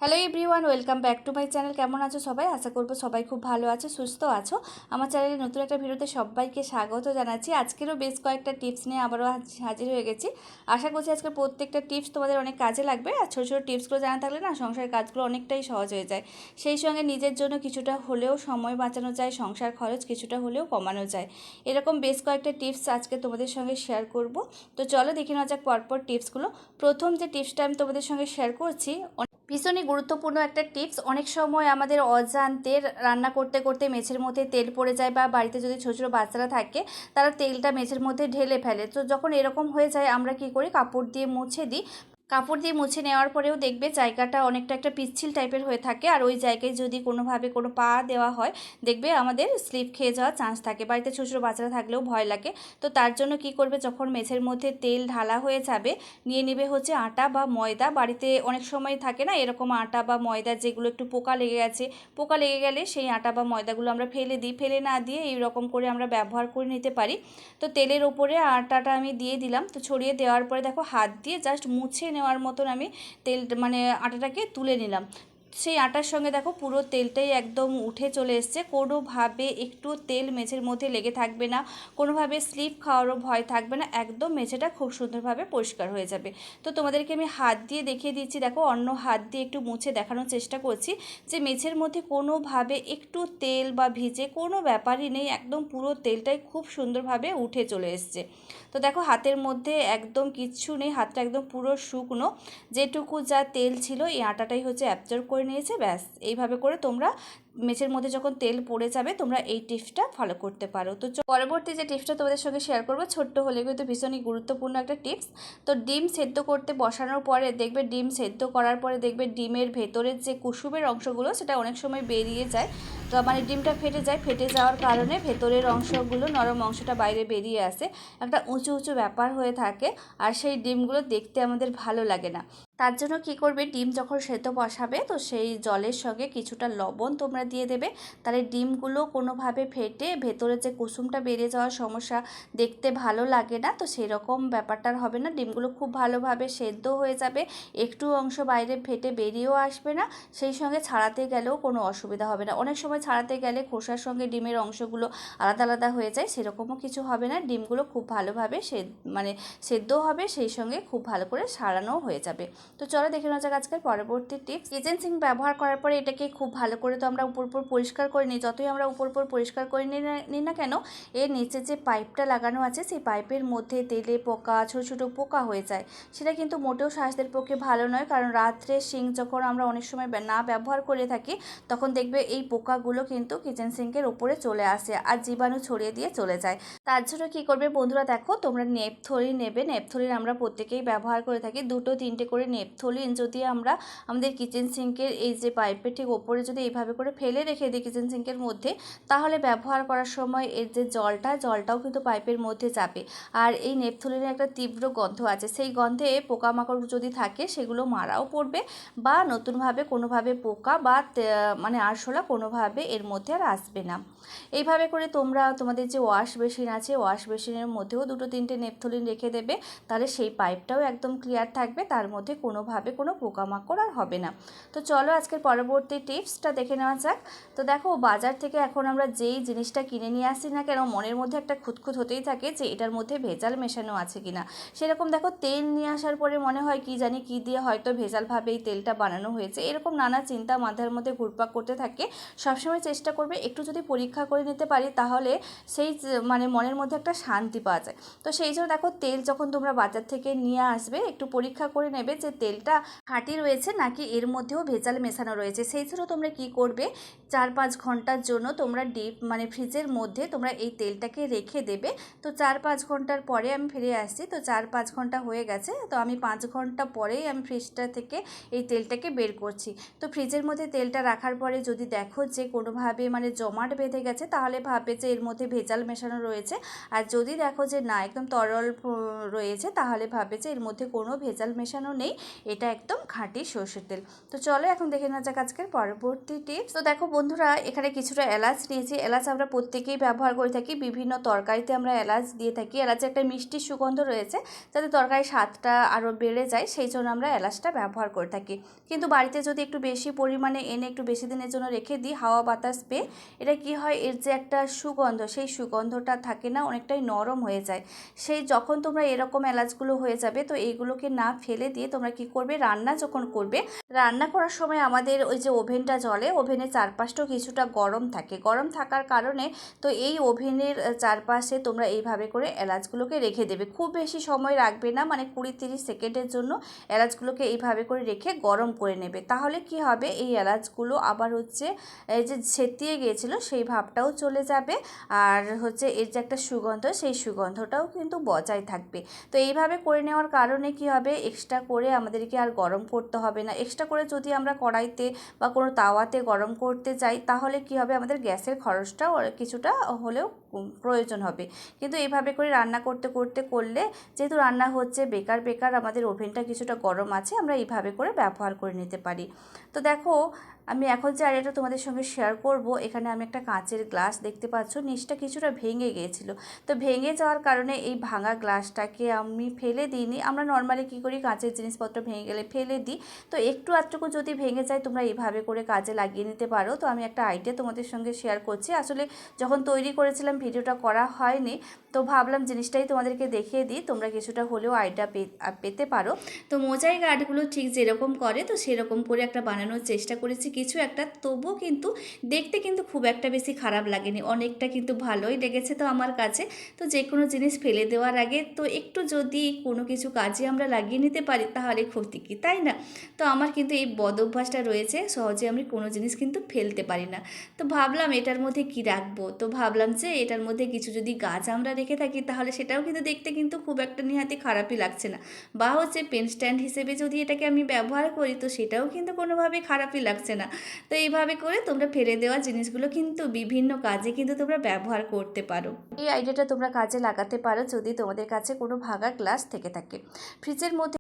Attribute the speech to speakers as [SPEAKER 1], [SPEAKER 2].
[SPEAKER 1] Hello everyone, welcome back to my channel. কেমন আছো সবাই? আশা করবো সবাই খুব ভালো আছো, সুস্থ আছো। আমার চ্যানেলে নতুন একটা ভিডিওতে সবাইকে স্বাগত জানাচ্ছি। আজকেরও বেশ কয়েকটা টিপস নিয়ে আবারও হাজির হয়ে গেছি। আশা করছি আজকের প্রত্যেকটা টিপস তোমাদের অনেক কাজে লাগবে। আর ছোটো ছোটো টিপসগুলো জানা থাকলে না সংসারের কাজগুলো অনেকটাই সহজ হয়ে যায়। সেই সঙ্গে নিজের জন্য কিছুটা হলেও সময় বাঁচানো যায়, সংসার খরচ কিছুটা হলেও কমানো যায়। এরকম বেশ কয়েকটা টিপস আজকে তোমাদের সঙ্গে শেয়ার করব। তো চলো দেখে নেওয়া যাক পরপর টিপসগুলো। প্রথম যে টিপসটা আমি তোমাদের সঙ্গে শেয়ার করছি, ভীষণই গুরুত্বপূর্ণ একটা টিপস। অনেক সময় আমাদের অজান্তে রান্না করতে করতে মেঝের মধ্যে তেল পড়ে যায়, বা বাড়িতে যদি ছোটো ছোটো বাচ্চারা থাকে তারা তেলটা মেঝের মধ্যে ঢেলে ফেলে। তো যখন এরকম হয়ে যায় আমরা কি করি, কাপড় দিয়ে মুছে দিই। কাপড় দিয়ে মুছে নেওয়ার পরেও দেখবে জায়গাটা অনেকটা একটা পিচ্ছিল টাইপের হয়ে থাকে, আর ওই জায়গায় যদি কোনোভাবে কোনো পা দেওয়া হয় দেখবে আমাদের স্লিপ খেয়ে যাওয়ার চান্স থাকে। বাড়িতে ছোটো ছোটো বাচ্চারা থাকলেও ভয় লাগে। তো তার জন্য কি করবে, যখন মেঝের মধ্যে তেল ঢালা হয়ে যাবে নিয়ে নেবে হচ্ছে আটা বা ময়দা। বাড়িতে অনেক সময় থাকে না এরকম আটা বা ময়দা যেগুলো একটু পোকা লেগে গেছে, পোকা লেগে গেলে সেই আটা বা ময়দাগুলো আমরা ফেলে দিই। ফেলে না দিয়ে এইরকম করে আমরা ব্যবহার করে নিতে পারি। তো তেলের ওপরে আটাটা আমি দিয়ে দিলাম। তো ছড়িয়ে দেওয়ার পরে দেখো হাত দিয়ে জাস্ট মুছে নেওয়ার মতন আমি তেল মানে আটাটাকে তুলে নিলাম। সেই আটার সঙ্গে দেখো পুরো তেলটাই একদম উঠে চলে এসছে। কোনোভাবে একটু তেল মেঝের মধ্যে লেগে থাকবে না, কোনোভাবে স্লিপ খাওয়ারও ভয় থাকবে না, একদম মেঝেটা খুব সুন্দরভাবে পরিষ্কার হয়ে যাবে। তো তোমাদেরকে আমি হাত দিয়ে দেখিয়ে দিচ্ছি, দেখো অন্য হাত দিয়ে একটু মুছে দেখানোর চেষ্টা করছি যে মেঝের মধ্যে কোনোভাবে একটু তেল বা ভিজে কোনো ব্যাপারই নেই, একদম পুরো তেলটাই খুব সুন্দরভাবে উঠে চলে এসছে। তো দেখো হাতের মধ্যে একদম কিচ্ছু নেই, হাতটা একদম পুরো শুকনো। যেটুকু যা তেল ছিল এই আটাটাই হচ্ছে অ্যাবজর্ব করে নিয়েছে, ব্যাস। এইভাবে করে তোমরা মেঝের মধ্যে যখন তেল পড়ে যাবে তোমরা এই টিপসটা ফলো করতে পারো। তো পরবর্তী যে টিপসটা তোমাদের সঙ্গে শেয়ার করবো, ছোট্ট হলে কিন্তু ভীষণই গুরুত্বপূর্ণ একটা টিপস। তো ডিম সেদ্ধ করতে বসানোর পরে দেখবে, ডিম সেদ্ধ করার পরে দেখবে ডিমের ভেতরের যে কুসুমের অংশগুলো সেটা অনেক সময় বেরিয়ে যায়। তো মানে ডিমটা ফেটে যায়, ফেটে যাওয়ার কারণে ভেতরের অংশগুলো, নরম অংশটা বাইরে বেরিয়ে আসে, একটা উঁচু উঁচু ব্যাপার হয়ে থাকে। আর সেই ডিমগুলো দেখতে আমাদের ভালো লাগে না। তার জন্য কি করবে, ডিম যখন সেদ্ধ বসাবে তো সেই জলের সঙ্গে কিছুটা লবণ তোমরা দিয়ে দেবে। তাহলে ডিমগুলো কোনোভাবে ফেটে ভেতরে যে কুসুমটা বেরিয়ে যাওয়ার সমস্যা, দেখতে ভালো লাগে না, তো সেই রকম ব্যাপারটার হবে না। ডিমগুলো খুব ভালোভাবে সেদ্ধ হয়ে যাবে, একটু অংশ বাইরে ফেটে বেরিয়েও আসবে না, সেই সঙ্গে ছাড়াতে গেলেও কোনো অসুবিধা হবে না। অনেক সময় ছাড়াতে গেলে খোসার সঙ্গে ডিমের অংশগুলো আলাদা আলাদা হয়ে যায়, সেরকমও কিছু হবে না। ডিমগুলো খুব ভালোভাবে মানে সেদ্ধ হবে, সেই সঙ্গে খুব ভালো করে সারানোও হয়ে যাবে। তো চলো দেখে নেওয়া যাক আজকের পরবর্তী টিপস। কিচেন সিঙ্ক ব্যবহার করার পরে এটাকে খুব ভালো করে তো আমরা উপর উপর পরিষ্কার করে নিই। যতই আমরা উপর উপর পরিষ্কার করে নিই না কেন, এর নিচে যে পাইপটা লাগানো আছে সেই পাইপের মধ্যে তেলে পোকা, ছোটো ছোটো পোকা হয়ে যায়। সেটা কিন্তু মোটেও স্বাস্থ্যের পক্ষে ভালো নয়, কারণ রাত্রে সিঙ্ক যখন আমরা অনেক সময় না ব্যবহার করে থাকি তখন দেখবে এই পোকাগুলো কিন্তু কিচেন সিঙ্কের উপরে চলে আসে আর জীবাণু ছড়িয়ে দিয়ে চলে যায়। তার জন্য কী করবে বন্ধুরা, দেখো তোমরা নেপথলিন নেবে। নেপথলিন আমরা প্রত্যেকেই ব্যবহার করে থাকি, 2-3টে করে নেপথলিন যদি আমরা আমাদের কিচেন সিঙ্কের এই যে পাইপের ঠিক ওপরে যদি এইভাবে করে ফেলে রেখে দিই কিচেন সিঙ্কের মধ্যে, তাহলে ব্যবহার করার সময় এর যে জলটাও কিন্তু পাইপের মধ্যে যাবে। আর এই নেপথলিনের একটা তীব্র গন্ধ আছে, সেই গন্ধে পোকামাকড় যদি থাকে সেগুলো মারাও পড়বে, বা নতুনভাবে কোনোভাবে পোকা বা মানে আরশোলা কোনোভাবে এর মধ্যে আর আসবে না। এইভাবে করে তোমরা তোমাদের যে ওয়াশ বেসিন আছে, ওয়াশ বেসিনের মধ্যেও 2-3টে নেপথলিন রেখে দেবে, তাহলে সেই পাইপটাও একদম ক্লিয়ার থাকবে, তার মধ্যে কোনোভাবে কোনো পোকামাকড় আর হবে না। তো চলো আজকের পরবর্তী টিপসটা দেখে নেওয়া যাক। তো দেখো বাজার থেকে এখন আমরা যেই জিনিসটা কিনে নিয়ে আসি না কেন, মনের মধ্যে একটা খুঁতখুঁত হতেই থাকে যে এটার মধ্যে ভেজাল মেশানো আছে কিনা। সেরকম দেখো তেল নিয়ে আসার পরে মনে হয় কি জানি কি দিয়ে হয়তো ভেজালভাবে এই তেলটা বানানো হয়েছে, এরকম নানা চিন্তা মাথার মধ্যে ঘুরপাক করতে থাকে। সবসময় চেষ্টা করবে একটু যদি পরীক্ষা করে নিতে পারি তাহলে সেই মানে মনের মধ্যে একটা শান্তি পাওয়া যায়। তো সেই জন্য দেখো তেল যখন তোমরা বাজার থেকে নিয়ে আসবে একটু পরীক্ষা করে নেবে যে তেলটা খাঁটি রয়েছে নাকি এর মধ্যেও ভেজাল মেশানো রয়েছে। সেই জন্য তোমরা কি করবে, 4-5 ঘন্টার জন্য তোমরা ডিপ মানে ফ্রিজের মধ্যে তোমরা এই তেলটাকে রেখে দেবে। তো 4-5 ঘন্টার পরে আমি ফিরে আসছি। তো 4-5 ঘন্টা হয়ে গেছে, তো আমি 5 ঘন্টা পরেই আমি ফ্রিজটা থেকে এই তেলটাকে বের করছি। তো ফ্রিজের মধ্যে তেলটা রাখার পরে যদি দেখো যে কোনোভাবে মানে জমাট বেঁধে গেছে, তাহলে ভাববে যে এর মধ্যে ভেজাল মেশানো রয়েছে। আর যদি দেখো যে না একদম তরল রয়েছে, তাহলে ভাববে যে এর মধ্যে কোনো ভেজাল মেশানো নেই, এটা একদম খাঁটি সরষের তেল। তো চলো এখন দেখে নেওয়া যাক আজকের পরবর্তী টিপস। তো দেখো বন্ধুরা, এখানে কিছুটা এলাচ নিয়েছি। এলাচ আমরা প্রত্যেকেই ব্যবহার করে থাকি, বিভিন্ন তরকারিতে আমরা এলাচ দিয়ে থাকি। এলাচে একটা মিষ্টি সুগন্ধ রয়েছে, যাতে তরকারির স্বাদটা আরও বেড়ে যায়, সেই জন্য আমরা এলাচটা ব্যবহার করে থাকি। কিন্তু বাড়িতে যদি একটু বেশি পরিমাণে এনে একটু বেশি দিনের জন্য রেখে দিই হাওয়া বাতাস পেয়ে, এটা কি হয়, এর যে একটা সুগন্ধ, সেই সুগন্ধটা থাকে না, অনেকটাই নরম হয়ে যায়। সেই যখন তোমরা এরকম এলাচগুলো হয়ে যাবে, তো এইগুলোকে না ফেলে দিয়ে তোমরা কি করবে, রান্না যখন করবে, রান্না করার সময় আমাদের ওই যে ওভেনটা জ্বলে, ওভেনের চারপাশটাও কিছুটা গরম থাকে। গরম থাকার কারণে তো এই ওভেনের চারপাশে তোমরা এইভাবে করে এলাচগুলোকে রেখে দেবে। খুব বেশি সময় রাখবে না, মানে 20-30 সেকেন্ডের জন্য এলাচগুলোকে এইভাবে করে রেখে গরম করে নেবে। তাহলে কি হবে, এই এলাচগুলো আবার হচ্ছে এই যে ছেতিয়ে গিয়েছিলো সেই ভাবটাও চলে যাবে, আর হচ্ছে এর যে একটা সুগন্ধ, সেই সুগন্ধটাও কিন্তু বজায় থাকবে। তো এইভাবে করে নেওয়ার কারণে কি হবে, এক্সট্রা করে আমাদেরকে আর গরম করতে হবে না। এক্সট্রা করে যদি আমরা কড়াইতে বা কোনো তাওয়াতে গরম করতে যাই, তাহলে কি হবে, আমাদের গ্যাসের খরচটাও কিছুটা হলেও প্রয়োজন হবে। কিন্তু এইভাবে করে রান্না করতে করতে করলে, যেহেতু রান্না হচ্ছে বেকার বেকার, আমাদের ওভেনটা কিছুটা গরম আছে, আমরা এইভাবে করে ব্যবহার করে নিতে পারি। তো দেখো, আমি এখন যে আইডিয়াটা তোমাদের সঙ্গে শেয়ার করব, এখানে আমি একটা কাঁচের গ্লাস দেখতে পাচ্ছ, নিচটা কিছুটা ভেঙে গিয়েছিল। তো ভেঙে যাওয়ার কারণে এই ভাঙা গ্লাসটাকে আমি ফেলে দিইনি। আমরা নর্মালি কী করি, কাঁচের জিনিসপত্র ভেঙে গেলে ফেলে দিই। তো একটু আধটুকু যদি ভেঙে যায়, তোমরা এইভাবে করে কাজে লাগিয়ে নিতে পারো। তো আমি একটা আইডিয়া তোমাদের সঙ্গে শেয়ার করছি। আসলে যখন তৈরি করেছিলাম ভিডিওটা করা হয়নি, তো ভাবলাম জিনিসটাই তোমাদেরকে দেখিয়ে দিই, তোমরা কিছুটা হলেও আইডিয়া পেতে পারো। তো মোজাইক আর্টগুলো ঠিক যেরকম করে, তো সেরকম করে একটা বানানোর চেষ্টা করেছি কিছু একটা, তবুও কিন্তু দেখতে কিন্তু খুব একটা বেশি খারাপ লাগেনি, অনেকটা কিন্তু ভালোই লেগেছে তো আমার কাছে। তো যে কোনো জিনিস ফেলে দেওয়ার আগে তো একটু যদি কোনো কিছু কাজে আমরা লাগিয়ে নিতে পারি, তাহলে ক্ষতি কী, তাই না? তো আমার কিন্তু এই বদ অভ্যাসটা রয়েছে, সহজে আমি কোনো জিনিস কিন্তু ফেলতে পারি না। তো ভাবলাম এটার মধ্যে কি রাখবো, তো ভাবলাম যে এটার মধ্যে কিছু যদি গাছ আমরা রেখে থাকি, তাহলে সেটাও কিন্তু দেখতে কিন্তু খুব একটা নিহাতি খারাপই লাগছে না। বা হচ্ছে পেন স্ট্যান্ড হিসেবে যদি এটাকে আমি ব্যবহার করি, তো সেটাও কিন্তু কোনোভাবেই খারাপই লাগছে না। তো এইভাবে করে তোমরা ফেলে দেওয়া জিনিসগুলো কিন্তু বিভিন্ন কাজে কিন্তু তোমরা ব্যবহার করতে পারো। এই আইডিয়াটা তোমরা কাজে লাগাতে পারো যদি তোমাদের কাছে কোনো ভাঙা গ্লাস থেকে থাকে। ফ্রিজের মধ্যে